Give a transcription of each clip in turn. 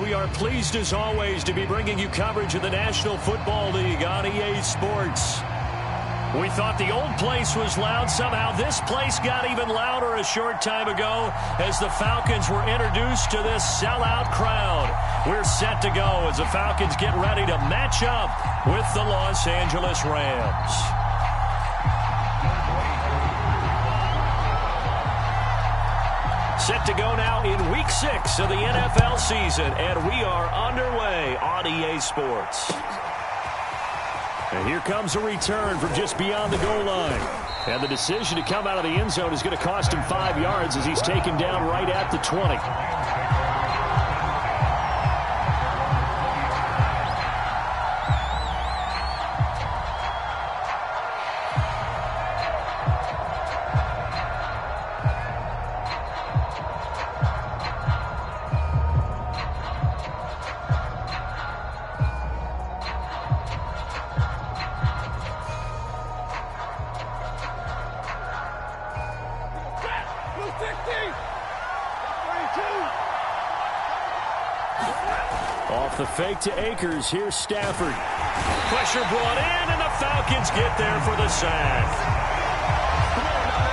we are pleased as always to be bringing you coverage of the National Football League on EA Sports. We thought the old place was loud. Somehow this place got even louder a short time ago as the Falcons were introduced to this sellout crowd. We're set to go as the Falcons get ready to match up with the Los Angeles Rams. Set to go now in Week 6 of the NFL season, and we are underway on EA Sports. And here comes a return from just beyond the goal line. And the decision to come out of the end zone is going to cost him 5 yards as he's taken down right at the 20. Off the fake to Akers. Here's Stafford. Pressure brought in, and the Falcons get there for the sack.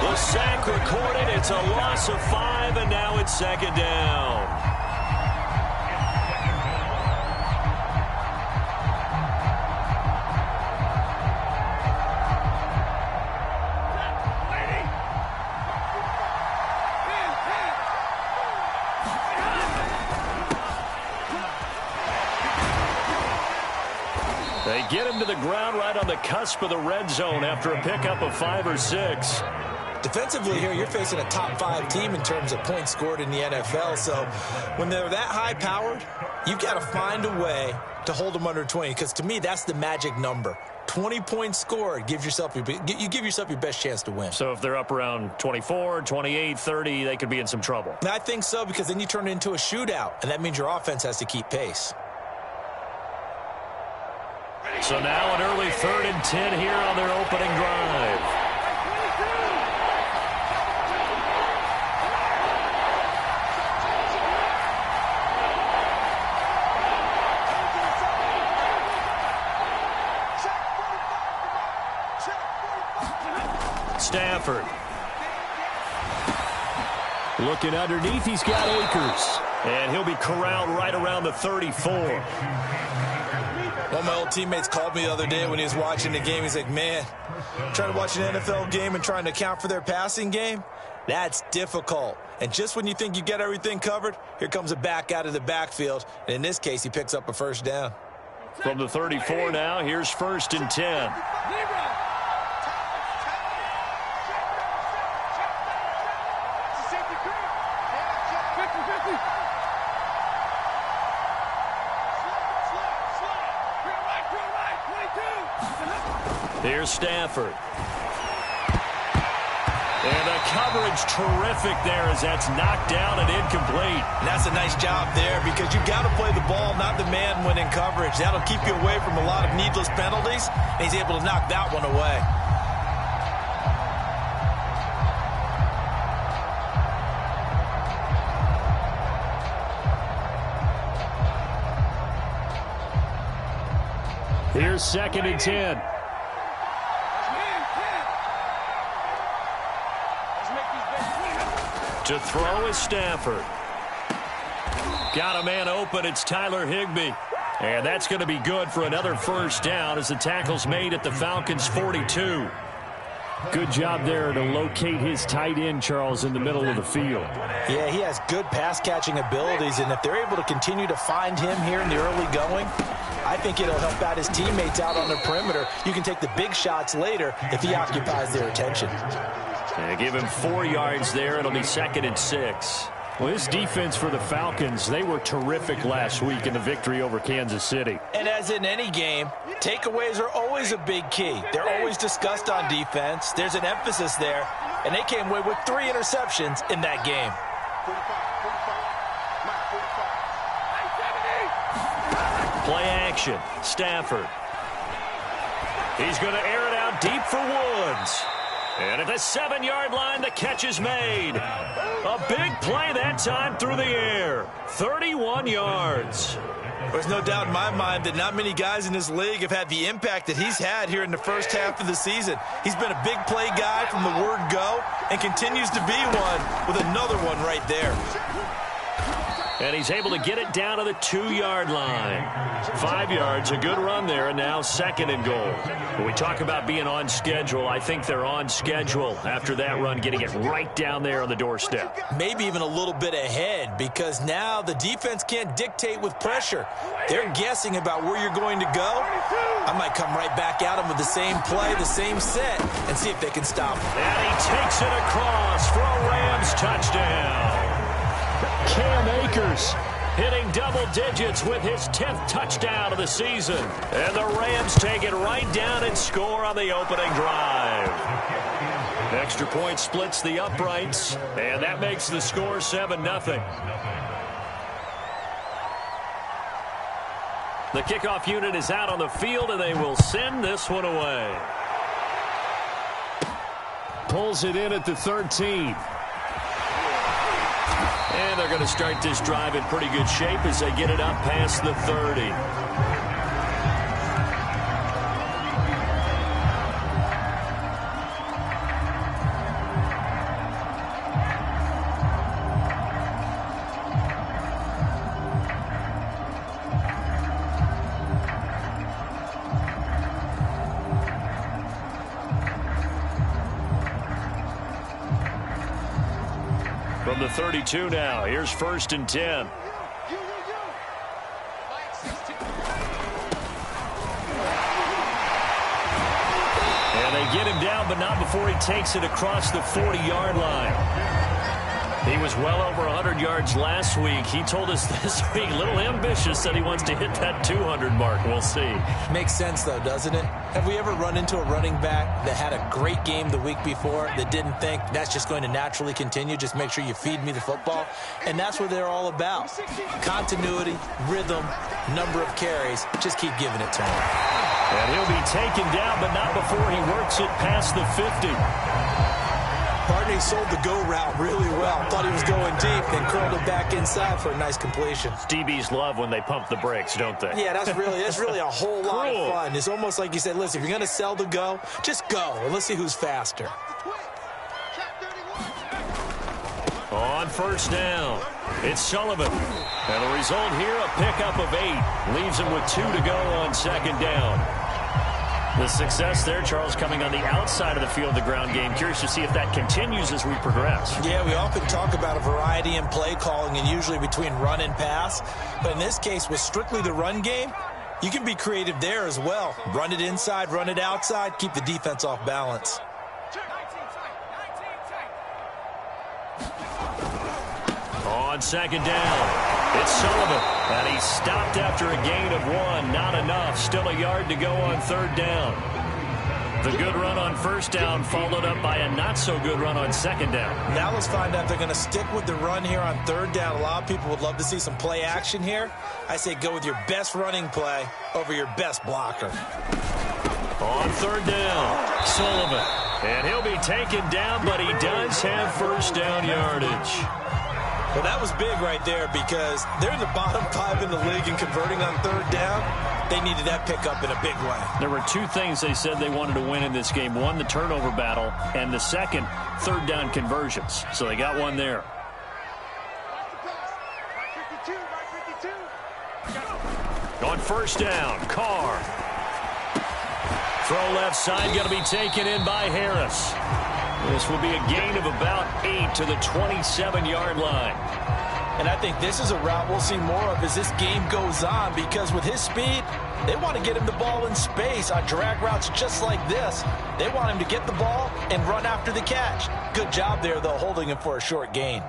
The sack recorded. It's a loss of 5, and now it's second down. They get him to the ground right on the cusp of the red zone after a pickup of 5 or 6. Defensively here, you're facing a top 5 team in terms of points scored in the NFL. So when they're that high-powered, you've got to find a way to hold them under 20. Because to me, that's the magic number. 20 points scored, you give yourself your best chance to win. So if they're up around 24, 28, 30, they could be in some trouble. I think so, because then you turn it into a shootout, and that means your offense has to keep pace. So now an early 3rd and 10 here on their opening drive. Stafford. Looking underneath, he's got Akers. And he'll be corralled right around the 34. One of my old teammates called me the other day when he was watching the game. He's like, man, trying to watch an NFL game and trying to account for their passing game, that's difficult. And just when you think you get everything covered, here comes a back out of the backfield. And in this case, he picks up a first down. From the 34 now, here's 1st and 10. Here's Stafford. And the coverage terrific there as that's knocked down and incomplete. And that's a nice job there because you've got to play the ball, not the man when in coverage. That'll keep you away from a lot of needless penalties, and he's able to knock that one away. Here's 2nd and 10. To throw is Stafford. Got a man open. It's Tyler Higbee. And that's going to be good for another first down as the tackle's made at the Falcons' 42. Good job there to locate his tight end, Charles, in the middle of the field. Yeah, he has good pass-catching abilities, and if they're able to continue to find him here in the early going, I think it'll help out his teammates out on the perimeter. You can take the big shots later if he occupies their attention. And give him 4 yards there. It'll be 2nd and 6. Well, this defense for the Falcons, they were terrific last week in the victory over Kansas City. And as in any game, takeaways are always a big key. They're always discussed on defense. There's an emphasis there, and they came away with 3 interceptions in that game. Play action. Stafford. He's going to air it out deep for Woods. And at the 7-yard line, the catch is made. A big play that time through the air. 31 yards. There's no doubt in my mind that not many guys in this league have had the impact that he's had here in the first half of the season. He's been a big play guy from the word go and continues to be one with another one right there. And he's able to get it down to the 2-yard line. 5 yards, a good run there, and now 2nd and goal. When we talk about being on schedule, I think they're on schedule after that run, getting it right down there on the doorstep. Maybe even a little bit ahead, because now the defense can't dictate with pressure. They're guessing about where you're going to go. I might come right back at them with the same play, the same set, and see if they can stop him. And he takes it across for a Rams touchdown. Cam Akers hitting double digits with his 10th touchdown of the season. And the Rams take it right down and score on the opening drive. Extra point splits the uprights, and that makes the score 7-0. The kickoff unit is out on the field, and they will send this one away. Pulls it in at the 13. And they're going to start this drive in pretty good shape as they get it up past the 30. From the 32 now, here's 1st and 10. And they get him down, but not before he takes it across the 40-yard line. He was well over 100 yards last week. He told us this week, a little ambitious, that he wants to hit that 200 mark. We'll see. Makes sense, though, doesn't it? Have we ever run into a running back that had a great game the week before that didn't think that's just going to naturally continue? Just make sure you feed me the football. And that's what they're all about. Continuity, rhythm, number of carries. Just keep giving it to him. And he'll be taken down, but not before he works it past the 50. Barney sold the go route really well. Thought he was going deep, then curled it back inside for a nice completion. DBs love when they pump the brakes, don't they? Yeah, that's really a whole lot of fun. It's almost like you said, listen, if you're going to sell the go, just go, and let's see who's faster. On 1st down, it's Sullivan. And the result here, a pickup of 8. Leaves him with 2 to go on 2nd down. The success there, Charles, coming on the outside of the field, the ground game. Curious to see if that continues as we progress. Yeah, we often talk about a variety in play calling and usually between run and pass. But in this case, with strictly the run game, you can be creative there as well. Run it inside, run it outside, keep the defense off balance. On 2nd down, it's Sullivan. And he stopped after a gain of 1. Not enough. Still a yard to go on 3rd down. The good run on 1st down followed up by a not-so-good run on 2nd down. Now let's find out if they're going to stick with the run here on 3rd down. A lot of people would love to see some play action here. I say go with your best running play over your best blocker. On 3rd down, Sullivan. And he'll be taken down, but he does have 1st down yardage. Well, that was big right there because they're in the bottom 5 in the league in converting on 3rd down. They needed that pickup in a big way. There were 2 things they said they wanted to win in this game. One, the turnover battle, and the second, 3rd down conversions. So they got one there. On 1st down, Carr. Throw left side, going to be taken in by Harris. This will be a gain of about 8 to the 27-yard line. And I think this is a route we'll see more of as this game goes on because with his speed, they want to get him the ball in space on drag routes just like this. They want him to get the ball and run after the catch. Good job there, though, holding him for a short gain.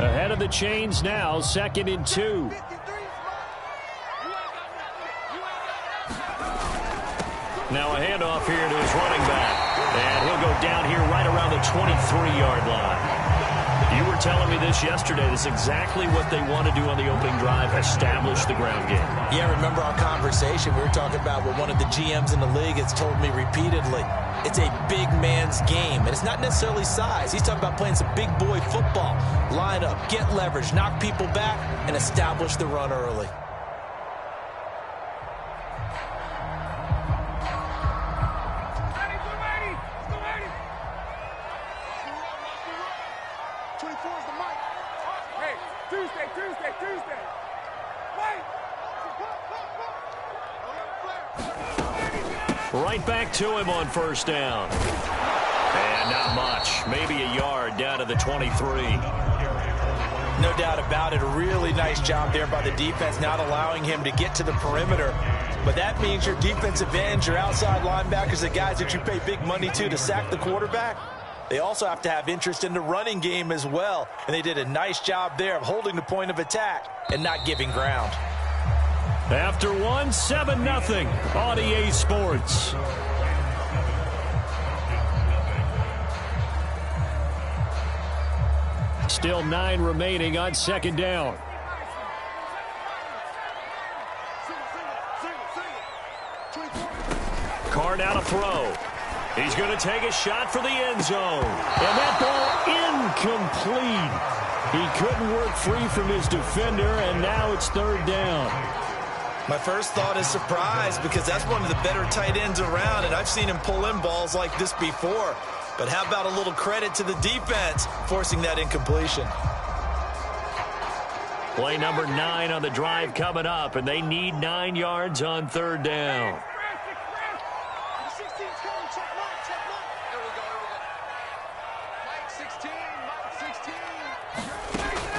Ahead of the chains now, 2nd and 2. Now a handoff here to his running back. And he'll go down here right around the 23-yard line. You were telling me this yesterday. This is exactly what they want to do on the opening drive, establish the ground game. Yeah, remember our conversation? We were talking about what one of the GMs in the league has told me repeatedly. It's a big man's game, and it's not necessarily size. He's talking about playing some big boy football. Line up, get leverage, knock people back, and establish the run early. Right back to him on first down. And not much. Maybe a yard down to the 23. No doubt about it. A really nice job there by the defense, not allowing him to get to the perimeter. But that means your defensive ends, your outside linebackers, the guys that you pay big money to sack the quarterback, they also have to have interest in the running game as well. And they did a nice job there of holding the point of attack and not giving ground. After one, 7-0 on EA Sports. Still 9 remaining on second down. Carr now to throw. He's going to take a shot for the end zone. And that ball incomplete. He couldn't work free from his defender, and now it's third down. My first thought is surprise, because that's one of the better tight ends around, and I've seen him pull in balls like this before. But how about a little credit to the defense forcing that incompletion? Play number 9 on the drive coming up, and they need 9 yards on third down.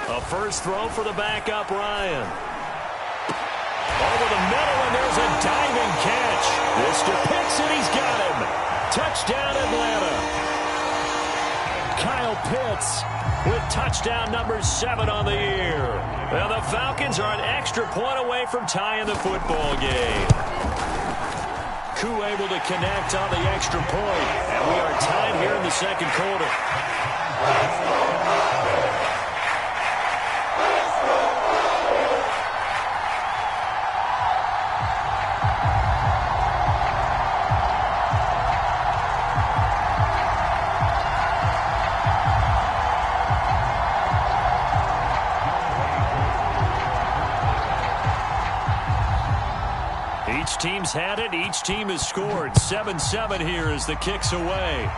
A first throw for the backup, Ryan. Over the middle, and there's a diving catch. Mr. Pitts, and he's got him. Touchdown, Atlanta. Kyle Pitts with touchdown number 7 on the year. Well, the Falcons are an extra point away from tying the football game. Koo able to connect on the extra point, and we are tied here in the second quarter. Each team's had it. Each team has scored. 7-7 here as the kick's away.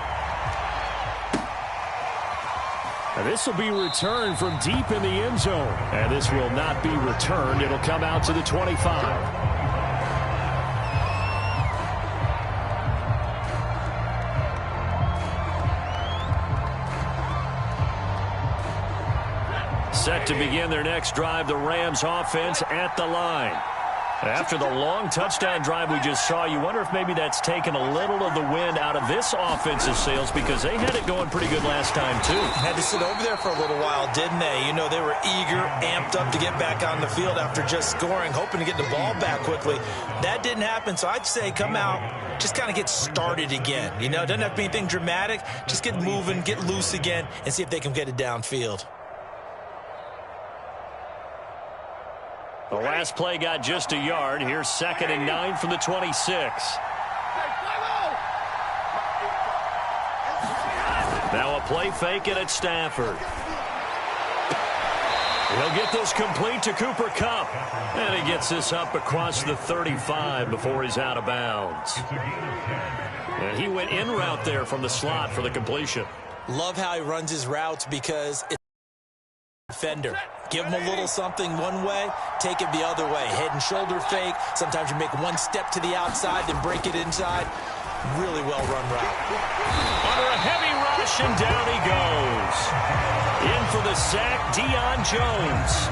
And this will be returned from deep in the end zone. And this will not be returned. It'll come out to the 25. Set to begin their next drive, the Rams offense at the line. After the long touchdown drive we just saw, you wonder if maybe that's taken a little of the wind out of this offensive sails, because they had it going pretty good last time, too. Had to sit over there for a little while, didn't they? You know, they were eager, amped up to get back on the field after just scoring, hoping to get the ball back quickly. That didn't happen, so I'd say come out, just kind of get started again. You know, it doesn't have to be anything dramatic. Just get moving, get loose again, and see if they can get it downfield. The last play got just a yard. Here's 2nd and 9 from the 26. Now a play fake it at Stafford. He'll get this complete to Cooper Kupp. And he gets this up across the 35 before he's out of bounds. And he went in route there from the slot for the completion. Love how he runs his routes, because it's defender. Give him a little something one way, take it the other way. Head and shoulder fake. Sometimes you make one step to the outside, then break it inside. Really well-run route. Under a heavy rush, and down he goes. In for the sack, Deion Jones.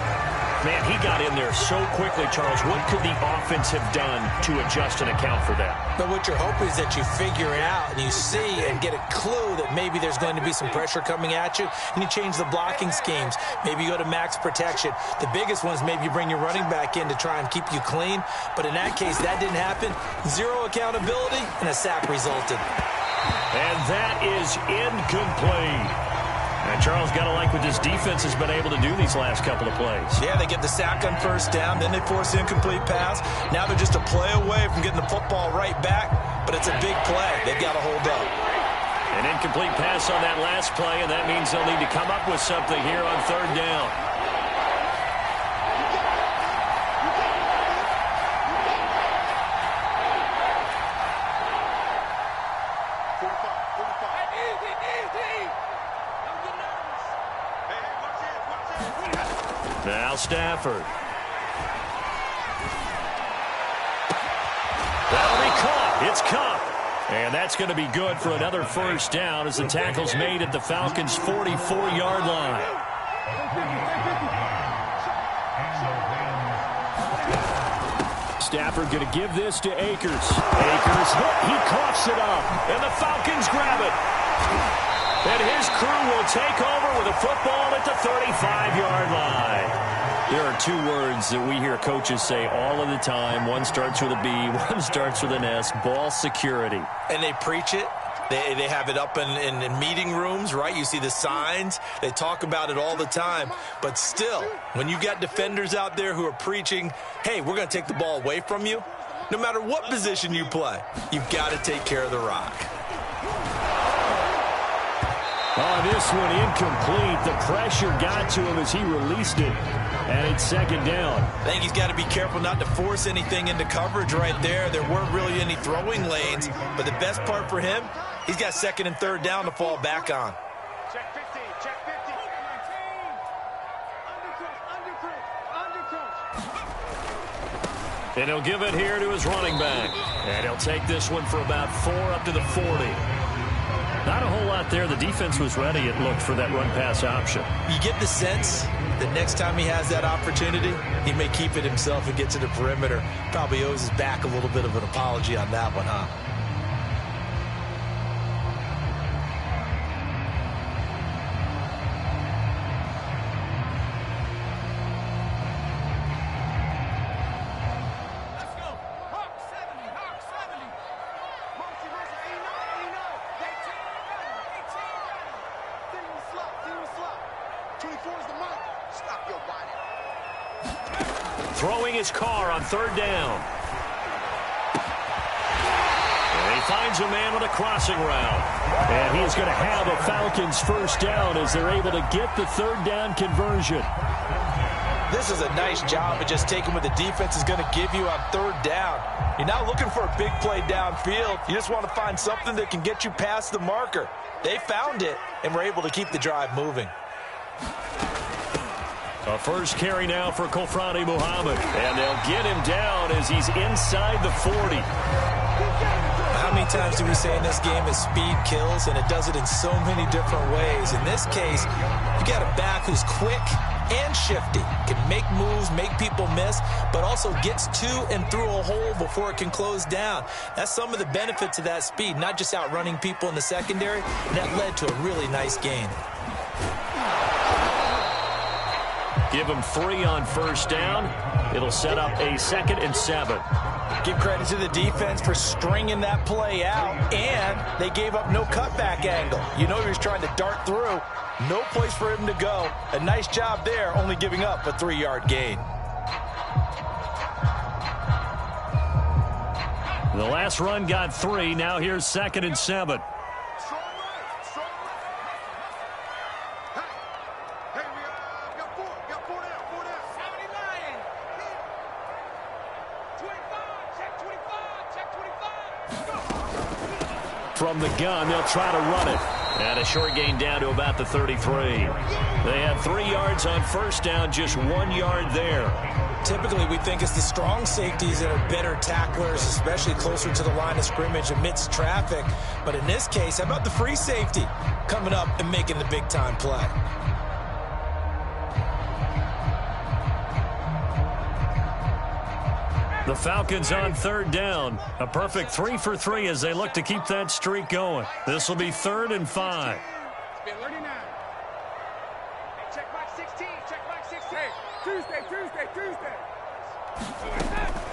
Man, he got in there so quickly, Charles. What could the offense have done to adjust and account for that? But what you're hoping is that you figure it out and you see and get a clue that maybe there's going to be some pressure coming at you, and you change the blocking schemes. Maybe you go to max protection. The biggest one is maybe you bring your running back in to try and keep you clean. But in that case, that didn't happen. Zero accountability, and a sack resulted. And that is incomplete. And Charles, got to like what this defense has been able to do these last couple of plays. Yeah, they get the sack on first down, then they force the incomplete pass. Now they're just a play away from getting the football right back, but it's a big play. They've got to hold up. An incomplete pass on that last play, and that means they'll need to come up with something here on third down. Now Stafford. That'll be caught. It's caught. And that's going to be good for another first down as the tackle's made at the Falcons' 44-yard line. Stafford going to give this to Akers. Akers hit. He coughs it up. And the Falcons grab it. And his crew will take over with a football at the 35-yard line. There are two words that we hear coaches say all of the time. One starts with a B, one starts with an S, ball security. And they preach it. They have it up in meeting rooms, right? You see the signs. They talk about it all the time. But still, when you got defenders out there who are preaching, hey, we're going to take the ball away from you, no matter what position you play, you've got to take care of the rock. Oh, this one incomplete. The pressure got to him as he released it. And it's second down. I think he's got to be careful not to force anything into coverage right there. There weren't really any throwing lanes. But the best part for him, he's got second and third down to fall back on. Check 50, check 50. Undercoach. And he'll give it here to his running back. And he'll take this one for about 4 up to the 40. Not a whole lot there. The defense was ready, it looked, for that run-pass option. You get the sense that next time he has that opportunity, he may keep it himself and get to the perimeter. Probably owes his back a little bit of an apology on that one, huh? Throwing his car on third down. And he finds a man with a crossing route. And he's going to have a Falcons first down as they're able to get the third down conversion. This is a nice job of just taking what the defense is going to give you on third down. You're not looking for a big play downfield. You just want to find something that can get you past the marker. They found it and were able to keep the drive moving. A first carry now for Kofrani Muhammad. And they'll get him down as he's inside the 40. How many times do we say in this game that speed kills, and it does it in so many different ways? In this case, you got a back who's quick and shifty, can make moves, make people miss, but also gets to and through a hole before it can close down. That's some of the benefits of that speed, not just outrunning people in the secondary, and that led to a really nice gain. Give him 3 on first down. It'll set up a 2nd and 7. Give credit to the defense for stringing that play out, and they gave up no cutback angle. You know he was trying to dart through. No place for him to go. A nice job there, only giving up a 3-yard gain. The last run got 3. Now here's 2nd and 7. From the gun, they'll try to run it. And a short gain down to about the 33. They had 3 yards on first down, just 1 yard there. Typically, we think it's the strong safeties that are better tacklers, especially closer to the line of scrimmage amidst traffic. But in this case, how about the free safety coming up and making the big-time play? The Falcons on third down. A perfect 3 for 3 as they look to keep that streak going. This will be 3rd and 5. Hey, check back 16. Check back 16. Hey, Tuesday.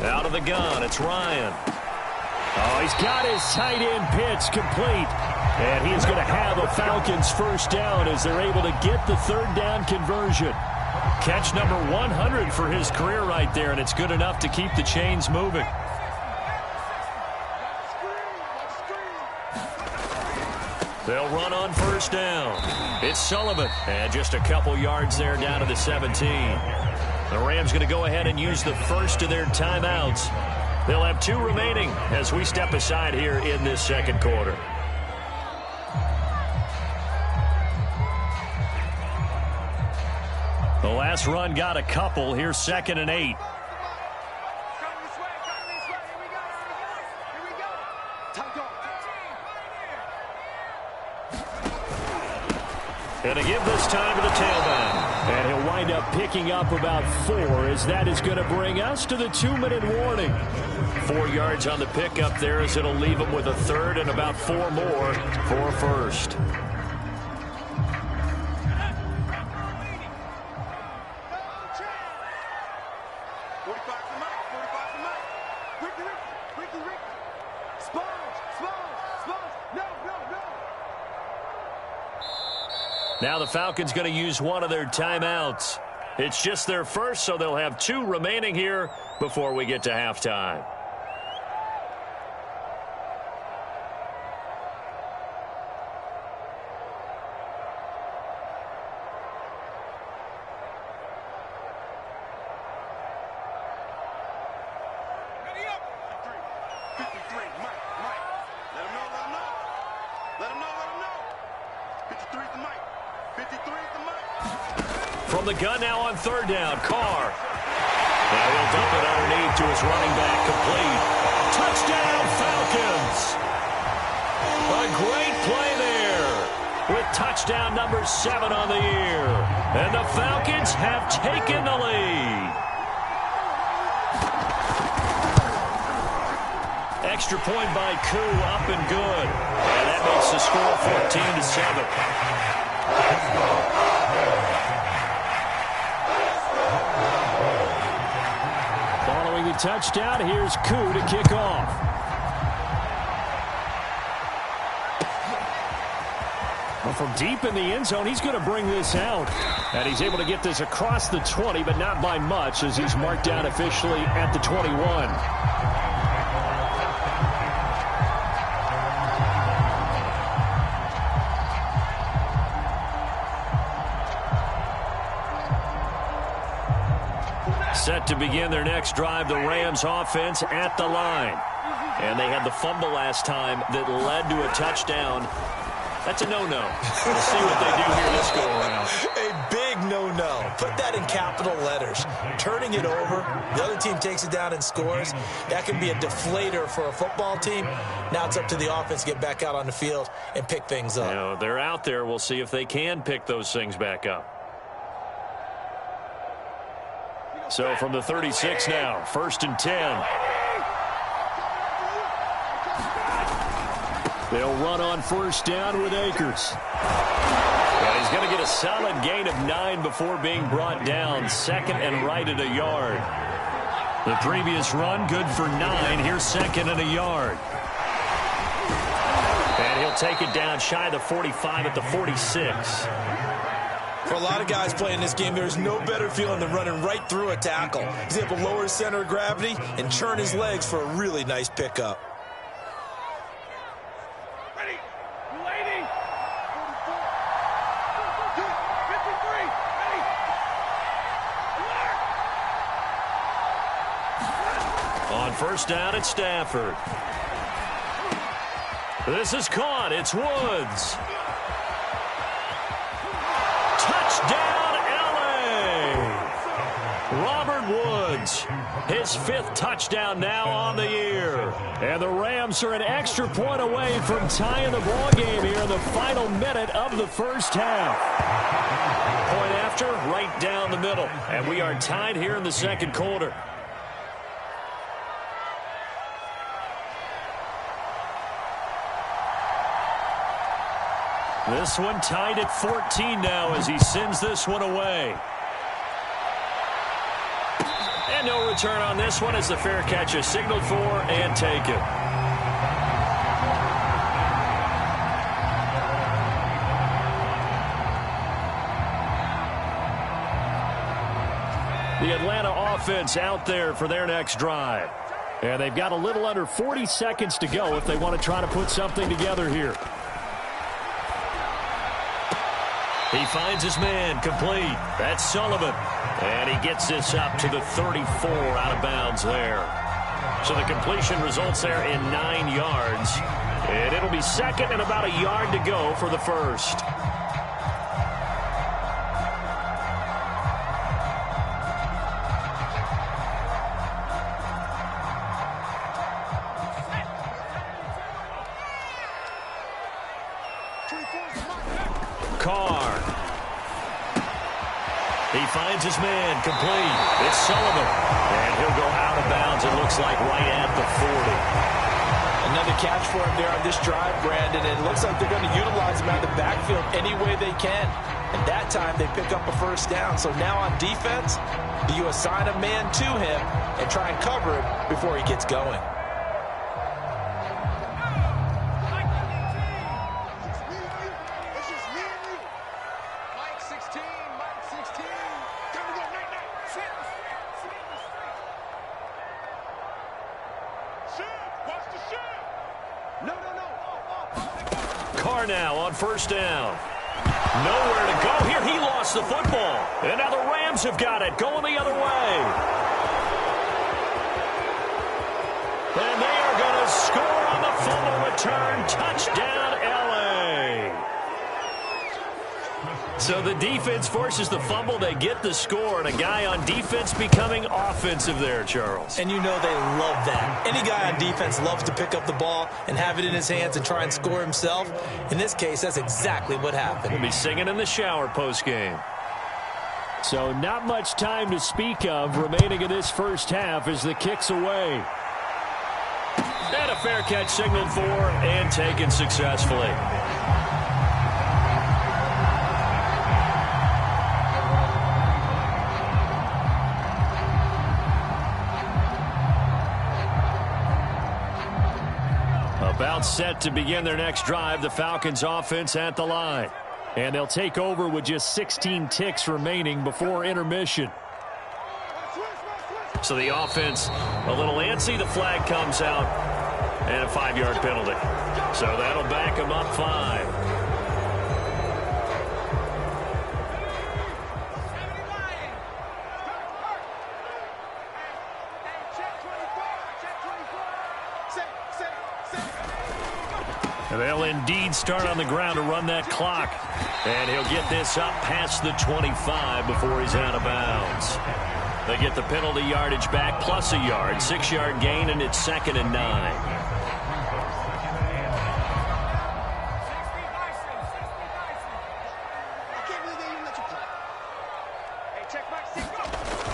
Out of the gun, it's Ryan. Oh, he's got his tight end pitch complete. And he is going to have a Falcons first down as they're able to get the third down conversion. Catch number 100 for his career right there, and it's good enough to keep the chains moving. They'll run on first down. It's Sullivan, and just a couple yards there down to the 17. The Rams going to go ahead and use the first of their timeouts. They'll have 2 remaining as we step aside here in this second quarter. The last run got a couple. Here's 2nd and 8. Going to give this time to the tailback. And he'll wind up picking up about 4 as that is going to bring us to the 2-minute warning. 4 yards on the pickup there as it'll leave him with a third and about 4 more for a first. Now the Falcons going to use one of their timeouts. It's just their first, so they'll have 2 remaining here before we get to halftime. From the gun now on third down, Carr. Now he'll dump it underneath to his running back, complete. Touchdown, Falcons! A great play there with touchdown number 7 on the year. And the Falcons have taken the lead. Extra point by Koo, up and good. And that makes the score 14-7. Following the touchdown, here's Koo to kick off. Well, from deep in the end zone, he's going to bring this out. And he's able to get this across the 20, but not by much as he's marked down officially at the 21. Set to begin their next drive, the Rams offense at the line. And they had the fumble last time that led to a touchdown. That's a no-no. We'll see what they do here this go-around. A big no-no. Put that in capital letters. Turning it over, the other team takes it down and scores. That can be a deflator for a football team. Now it's up to the offense to get back out on the field and pick things up. You know, they're out there. We'll see if they can pick those things back up. So from the 36 now, 1st and 10. They'll run on first down with Akers. And he's going to get a solid gain of 9 before being brought down. 2nd and right at a yard. The previous run, good for 9. Here's 2nd and a yard. And he'll take it down shy of the 45 at the 46. For a lot of guys playing this game, there's no better feeling than running right through a tackle. He's able to lower his center of gravity and churn his legs for a really nice pickup. Ready. Lady. 53. Ready. On first down, it's Stafford. This is caught. It's Woods. Touchdown, L.A. Robert Woods, his 5th touchdown now on the year. And the Rams are an extra point away from tying the ball game here in the final minute of the first half. Point after, right down the middle. And we are tied here in the second quarter. This one tied at 14 now as he sends this one away. And no return on this one as the fair catch is signaled for and taken. The Atlanta offense out there for their next drive. And they've got a little under 40 seconds to go if they want to try to put something together here. He finds his man complete. That's Sullivan. And he gets this up to the 34 out of bounds there. So the completion results there in 9 yards. And it'll be second and about a yard to go for the first. Carr. He finds his man complete. It's Sullivan. And he'll go out of bounds, it looks like, right at the 40. Another catch for him there on this drive, Brandon. And it looks like they're going to utilize him out of the backfield any way they can. And that time they pick up a first down. So now on defense, do you assign a man to him and try and cover him before he gets going? Carr now on first down. Nowhere to go here. He lost the football. And now the Rams have got it, going the other way. And they are going to score on the fumble return. Touchdown, L.A. So the defense forces the fumble. They get the score, and a guy on defense becoming offensive there, Charles. And you know they love that. Any guy on defense loves to pick up the ball and have it in his hands and try and score himself. In this case, that's exactly what happened. He'll be singing in the shower postgame. So not much time to speak of remaining in this first half as the kick's away. And a fair catch signaled for and taken successfully. About set to begin their next drive, the Falcons offense at the line. And they'll take over with just 16 ticks remaining before intermission. So the offense a little antsy. The flag comes out and a 5-yard penalty. So that'll back them up 5. They'll indeed start on the ground to run that clock. And he'll get this up past the 25 before he's out of bounds. They get the penalty yardage back plus a yard. 6-yard gain, and it's 2nd and 9.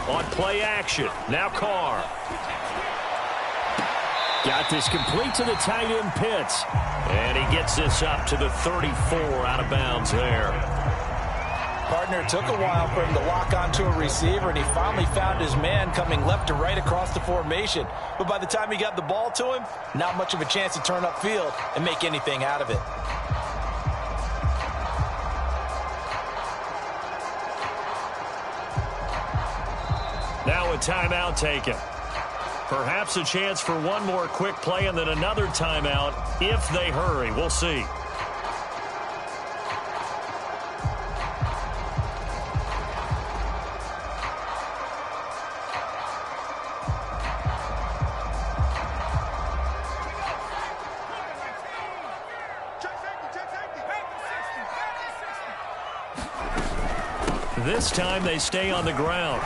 On play action, now Carr. Got this complete to the tight end Pitts. And he gets this up to the 34 out of bounds there. Partner, it took a while for him to lock onto a receiver, and he finally found his man coming left to right across the formation. But by the time he got the ball to him, not much of a chance to turn upfield and make anything out of it. Now a timeout taken. Perhaps a chance for one more quick play and then another timeout if they hurry. We'll see. This time they stay on the ground.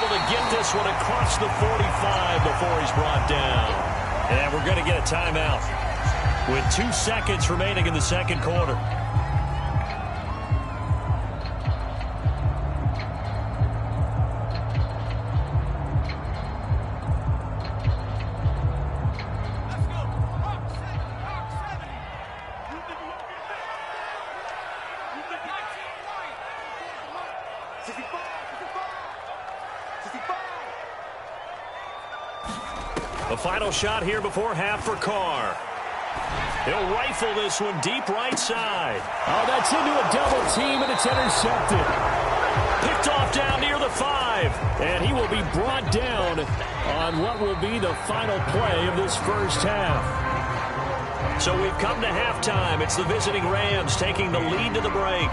To get this one across the 45 before he's brought down. And we're going to get a timeout with 2 seconds remaining in the second quarter. The final shot here before half for Carr. He'll rifle this one deep right side. Oh, that's into a double team, and it's intercepted. Picked off down near the 5. And he will be brought down on what will be the final play of this first half. So we've come to halftime. It's the visiting Rams taking the lead to the break.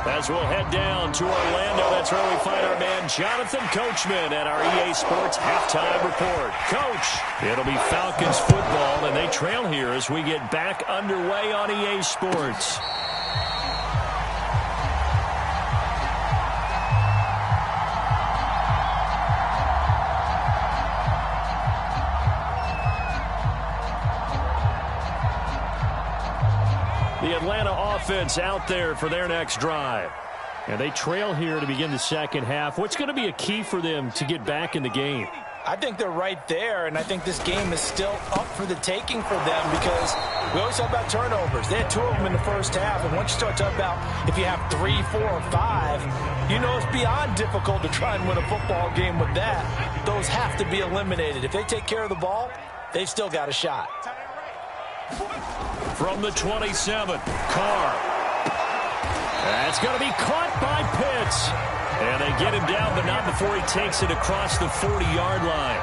As we'll head down to Orlando, that's where we find our man Jonathan Coachman at our EA Sports Halftime Report. Coach, it'll be Falcons football, and they trail here as we get back underway on EA Sports. The Atlanta offense out there for their next drive. And they trail here to begin the second half. What's going to be a key for them to get back in the game? I think they're right there, and I think this game is still up for the taking for them because we always talk about turnovers. They had 2 of them in the first half, and once you start talking about if you have 3, 4, or 5, you know it's beyond difficult to try and win a football game with that. Those have to be eliminated. If they take care of the ball, they've still got a shot. From the 27, Carr. That's going to be caught by Pitts. And they get him down, but not before he takes it across the 40-yard line.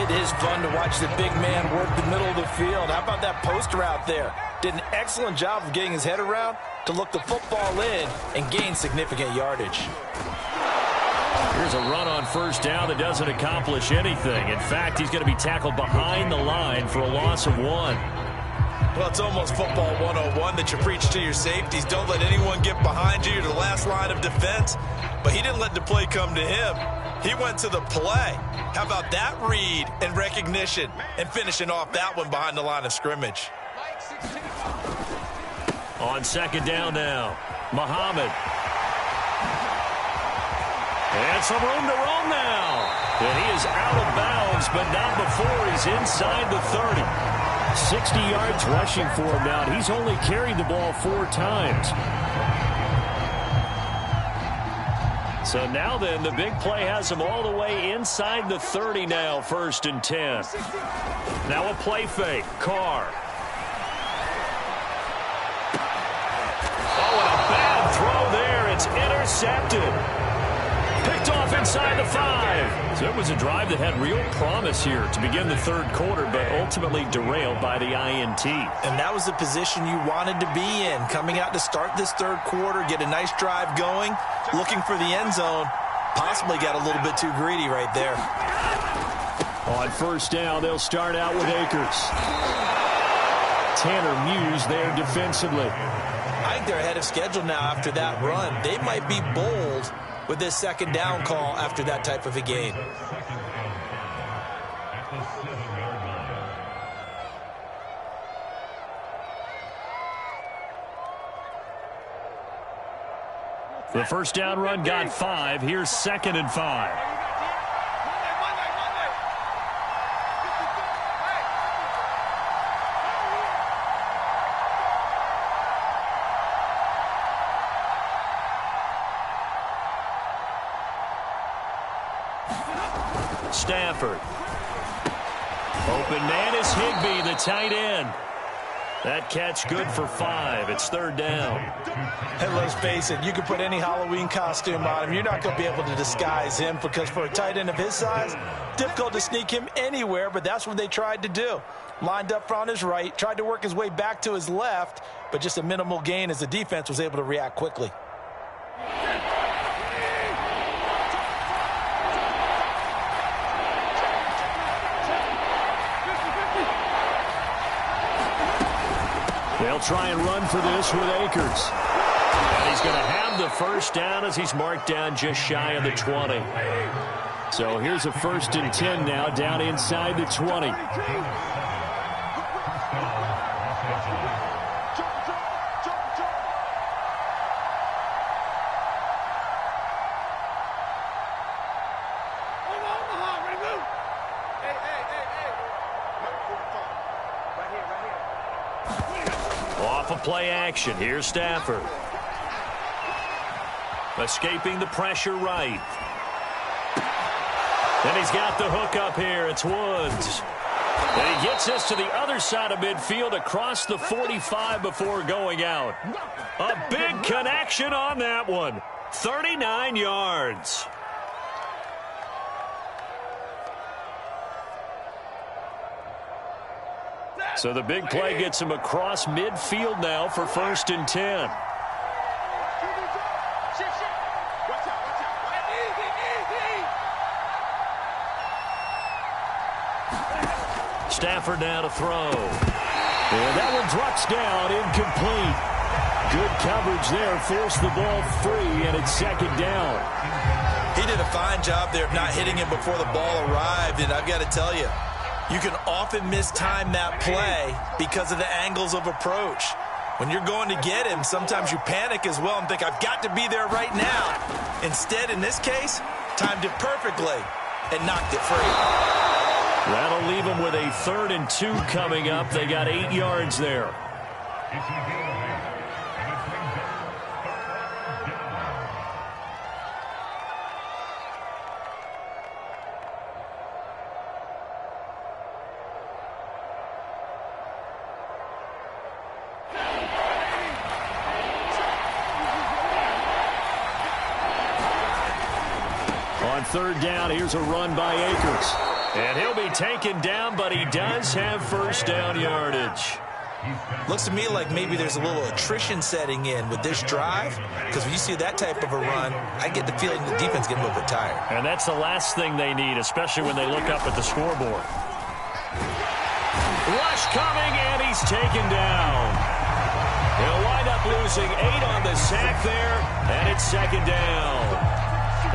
It is fun to watch the big man work the middle of the field. How about that post route there? Did an excellent job of getting his head around to look the football in and gain significant yardage. Here's a run on first down that doesn't accomplish anything. In fact, he's going to be tackled behind the line for a loss of 1. Well, it's almost football 101 that you preach to your safeties. Don't let anyone get behind you. You're the last line of defense. But he didn't let the play come to him. He went to the play. How about that read and recognition and finishing off that one behind the line of scrimmage? On second down now, Muhammad. And some room to roam now. And he is out of bounds, but not before he's inside the 30. 60 yards rushing for him now. He's only carried the ball 4 times. So now then, the big play has him all the way inside the 30 now, 1st and 10. Now a play fake. Carr. Oh, and a bad throw there. It's intercepted. Picked off inside the 5. So it was a drive that had real promise here to begin the 3rd quarter, but ultimately derailed by the INT. And that was the position you wanted to be in. Coming out to start this 3rd quarter, get a nice drive going, looking for the end zone. Possibly got a little bit too greedy right there. On first down, they'll start out with Akers. Tanner Muse there defensively. I think they're ahead of schedule now after that run. They might be bold with this 2nd down call after that type of a game. The first down run got 5. Here's 2nd and 5. Stafford. Open man is Higbee, the tight end. That catch good for 5. It's 3rd down. And let's face it, you can put any Halloween costume on him. You're not going to be able to disguise him because for a tight end of his size, difficult to sneak him anywhere, but that's what they tried to do. Lined up on his right, tried to work his way back to his left, but just a minimal gain as the defense was able to react quickly. They'll try and run for this with Akers. And he's going to have the first down as he's marked down just shy of the 20. So here's a 1st and 10 now down inside the 20. Off of play action. Here's Stafford. Escaping the pressure right. And he's got the hook up here. It's Woods. And he gets this to the other side of midfield across the 45 before going out. A big connection on that one. 39 yards. So the big play gets him across midfield now for 1st and 10. Stafford now to throw. And that one drops down, incomplete. Good coverage there, forced the ball free, and it's 2nd down. He did a fine job there of not hitting him before the ball arrived, and I've got to tell you, you can often mistime that play because of the angles of approach. When you're going to get him, sometimes you panic as well and think, I've got to be there right now. Instead, in this case, timed it perfectly and knocked it free. That'll leave them with a 3rd and 2 coming up. They got 8 yards there. On 3rd down, here's a run by Akers. And he'll be taken down, but he does have 1st down yardage. Looks to me like maybe there's a little attrition setting in with this drive, because when you see that type of a run, I get the feeling the defense getting a little bit tired. And that's the last thing they need, especially when they look up at the scoreboard. Rush coming, and he's taken down. He'll wind up losing 8 on the sack there, and it's 2nd down.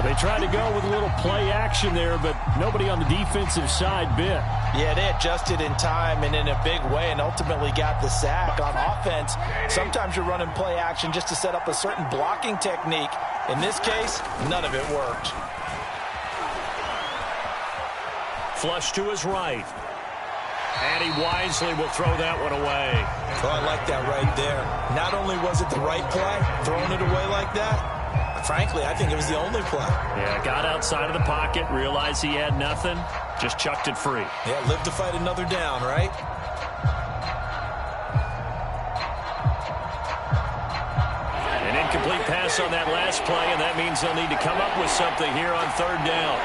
They tried to go with a little play action there, but nobody on the defensive side bit. Yeah, they adjusted in time and in a big way and ultimately got the sack. On offense, sometimes you're running play action just to set up a certain blocking technique. In this case, none of it worked. Flush to his right. And he wisely will throw that one away. Oh, I like that right there. Not only was it the right play, throwing it away like that, frankly, I think it was the only play. Yeah, got outside of the pocket, realized he had nothing, just chucked it free. Yeah, live to fight another down, right? An incomplete pass on that last play, and that means they'll need to come up with something here on 3rd down.